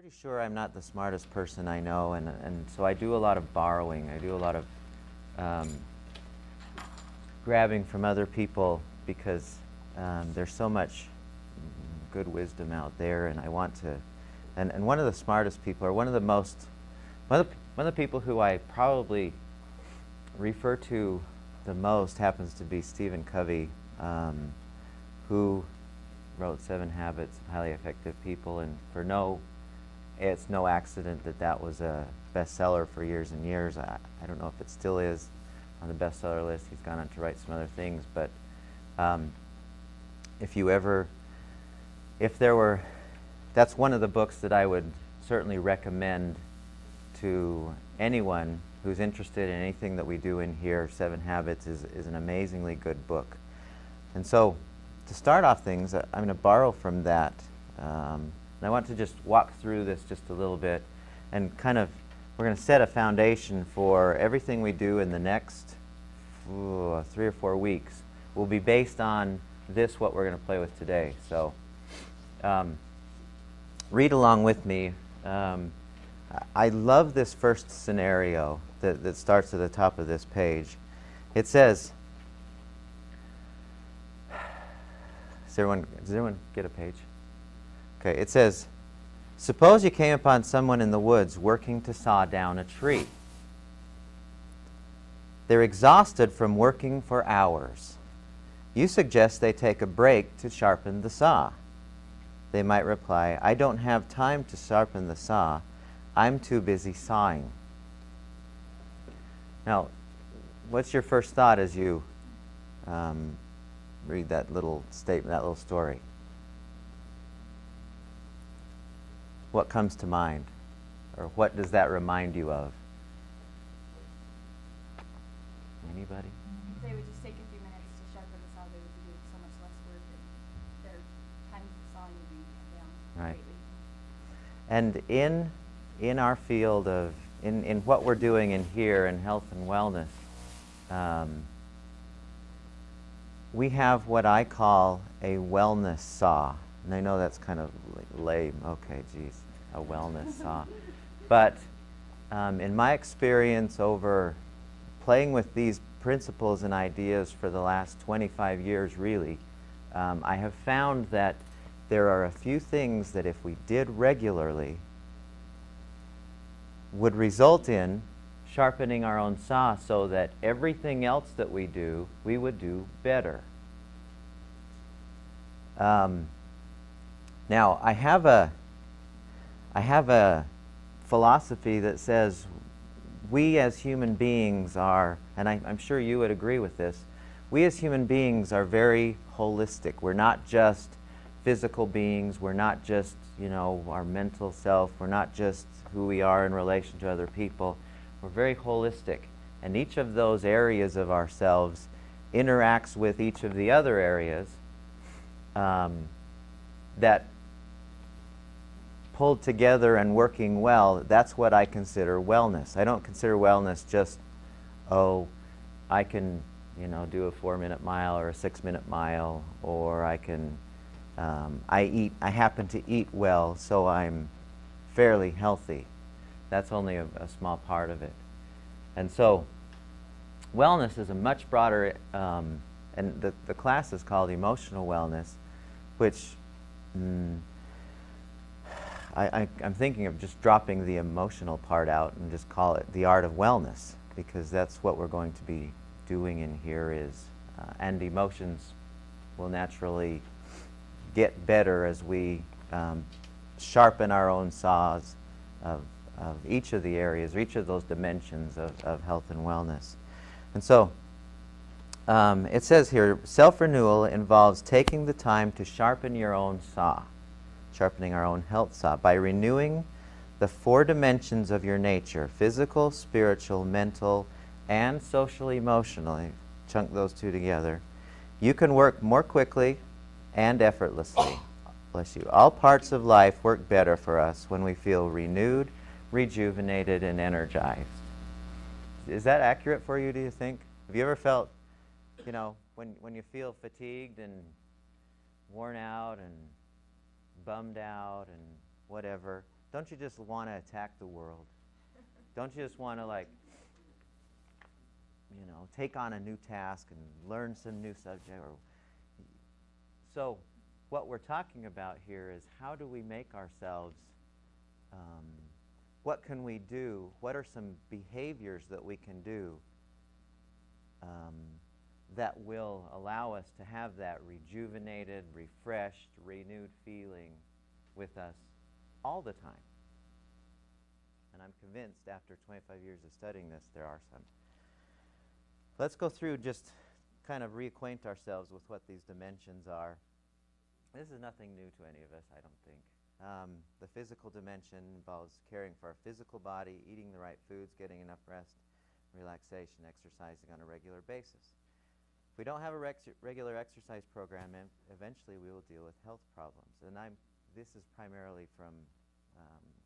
Pretty sure I'm not the smartest person I know, and so I do a lot of borrowing. I do a lot of um, grabbing from other people because there's so much good wisdom out there, and I want to. And one of the smartest people, or one of the people who I probably refer to the most happens to be Stephen Covey, who wrote 7 Habits of Highly Effective People, and it's no accident that that was a bestseller for years and years. I don't know if it still is on the bestseller list. He's gone on to write some other things, but that's one of the books that I would certainly recommend to anyone who's interested in anything that we do in here. 7 Habits is an amazingly good book. And so, to start off things, I'm going to borrow from that. And I want to just walk through this just a little bit and we're going to set a foundation for everything we do in the next 3 or 4 weeks will be based on what we're going to play with today. So read along with me. I love this first scenario that starts at the top of this page. It says, does everyone get a page? Okay, it says, suppose you came upon someone in the woods working to saw down a tree. They're exhausted from working for hours. You suggest they take a break to sharpen the saw. They might reply, I don't have time to sharpen the saw. I'm too busy sawing. Now, what's your first thought as you read that little statement, that little story? What comes to mind? Or what does that remind you of? Anybody? They would just take a few minutes to sharpen the saw. They would be doing so much less work, and their time for sawing would be cut down Right. greatly. And in our field in what we're doing in here in health and wellness, we have what I call a wellness saw. And I know that's kind of lame. Okay, geez, a wellness saw. But in my experience over playing with these principles and ideas for the last 25 years, really, I have found that there are a few things that if we did regularly would result in sharpening our own saw so that everything else that we do, we would do better. Now, I have a philosophy that says we as human beings are, and I'm sure you would agree with this, we as human beings are very holistic. We're not just physical beings. We're not just, our mental self. We're not just who we are in relation to other people. We're very holistic. And each of those areas of ourselves interacts with each of the other areas that pulled together and working well. That's what I consider wellness. I don't consider wellness just, I can, do a 4-minute mile or a 6-minute mile, or I can, I happen to eat well, so I'm fairly healthy. That's only a small part of it. And so, wellness is a much broader, and the class is called Emotional Wellness, which I'm thinking of just dropping the emotional part out and just call it the art of wellness, because that's what we're going to be doing in here is, and emotions will naturally get better as we sharpen our own saws of each of the areas, or each of those dimensions of health and wellness. And so, it says here, self-renewal involves taking the time to sharpen your own saw, sharpening our own health saw, by renewing the 4 dimensions of your nature, physical, spiritual, mental, and social emotionally. Chunk those 2 together. You can work more quickly and effortlessly. Bless you. All parts of life work better for us when we feel renewed, rejuvenated, and energized. Is that accurate for you, do you think? Have you ever felt, when you feel fatigued and worn out and bummed out and whatever, Don't you just want to attack the world? Don't you just want to, like, take on a new task and learn some new subject? So what we're talking about here is, how do we make ourselves, what can we do? What are some behaviors that we can do that will allow us to have that rejuvenated, refreshed, renewed feeling with us all the time? And I'm convinced after 25 years of studying this, there are some. Let's go through, just kind of reacquaint ourselves with what these dimensions are. This is nothing new to any of us, I don't think. The physical dimension involves caring for our physical body, eating the right foods, getting enough rest, relaxation, exercising on a regular basis. If we don't have a regular exercise program, eventually we will deal with health problems. And this is primarily from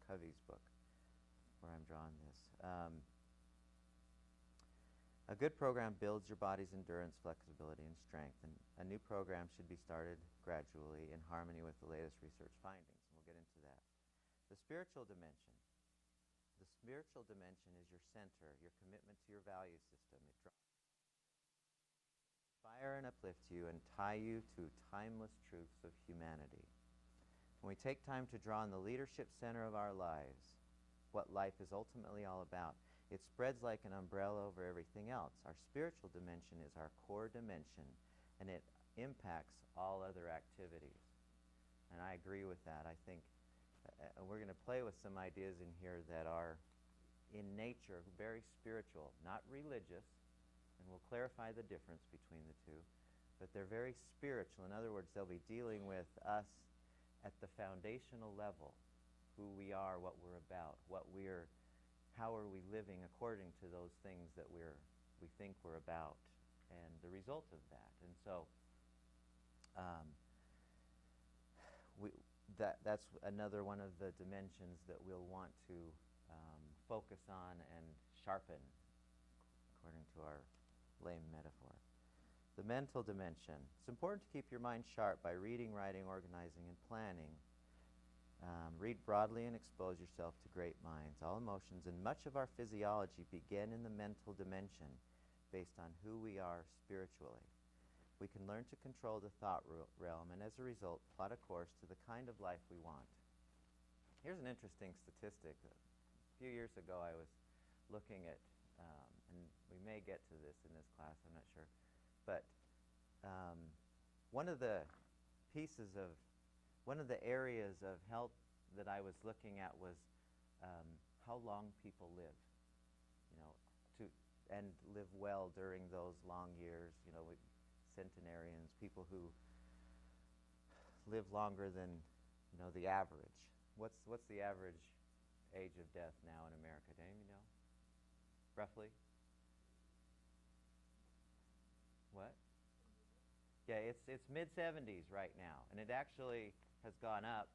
Covey's book, where I'm drawing this. A good program builds your body's endurance, flexibility, and strength, and a new program should be started gradually in harmony with the latest research findings. And we'll get into that. The spiritual dimension. The spiritual dimension is your center, your commitment to your value system. It drives, inspire and uplift you and tie you to timeless truths of humanity. When we take time to draw in the leadership center of our lives, what life is ultimately all about, it spreads like an umbrella over everything else. Our spiritual dimension is our core dimension, and it impacts all other activities. And I agree with that. I think we're going to play with some ideas in here that are in nature very spiritual, not religious, and we'll clarify the difference between the two, but they're very spiritual. In other words, they'll be dealing with us at the foundational level, who we are, what we're about, how are we living according to those things that we think we're about, and the result of that. And so that's another one of the dimensions that we'll want to focus on and sharpen, according to our lame metaphor. The mental dimension. It's important to keep your mind sharp by reading, writing, organizing, and planning. Read broadly and expose yourself to great minds. All emotions and much of our physiology begin in the mental dimension based on who we are spiritually. We can learn to control the thought realm and as a result plot a course to the kind of life we want. Here's an interesting statistic. A few years ago I was looking at, and we may get to this in this class, I'm not sure, but one of the areas of health that I was looking at was how long people live, and live well during those long years, with centenarians, people who live longer than, the average. What's the average age of death now in America? Do any of you know? Roughly? What? Yeah, it's mid-70s right now, and it actually has gone up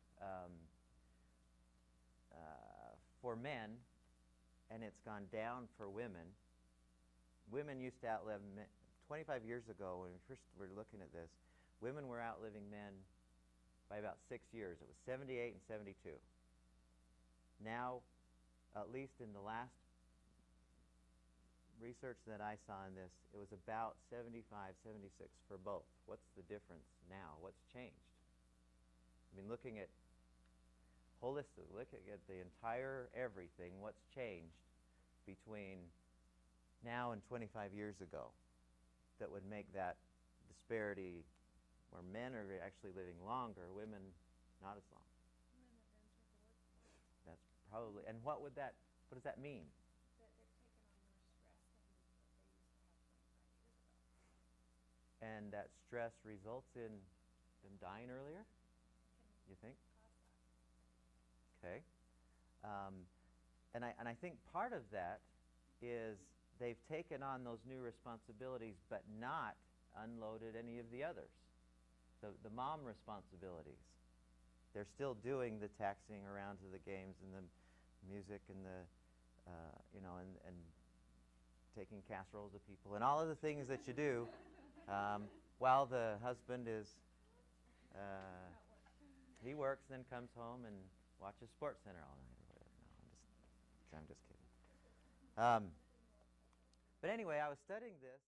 for men, and it's gone down for women. Women used to outlive men. 25 years ago, when we first were looking at this, women were outliving men by about 6 years. It was 78 and 72. Now, at least in the last research that I saw in this, it was about 75, 76 for both. What's the difference now? What's changed? I mean, looking at the entire everything, what's changed between now and 25 years ago that would make that disparity where men are actually living longer, women not as long? That's probably, and what does that mean? That they've taken on more stress than what they used to have 25 years ago. And that stress results in them dying earlier, you think? Okay. And I think part of that is they've taken on those new responsibilities but not unloaded any of the others. The mom responsibilities. They're still doing the taxiing around to the games and the music and the, and taking casseroles of people and all of the things that you do while the husband is, he works, then comes home and watch a Sports Center all night or whatever. No, I'm just kidding. But anyway, I was studying this.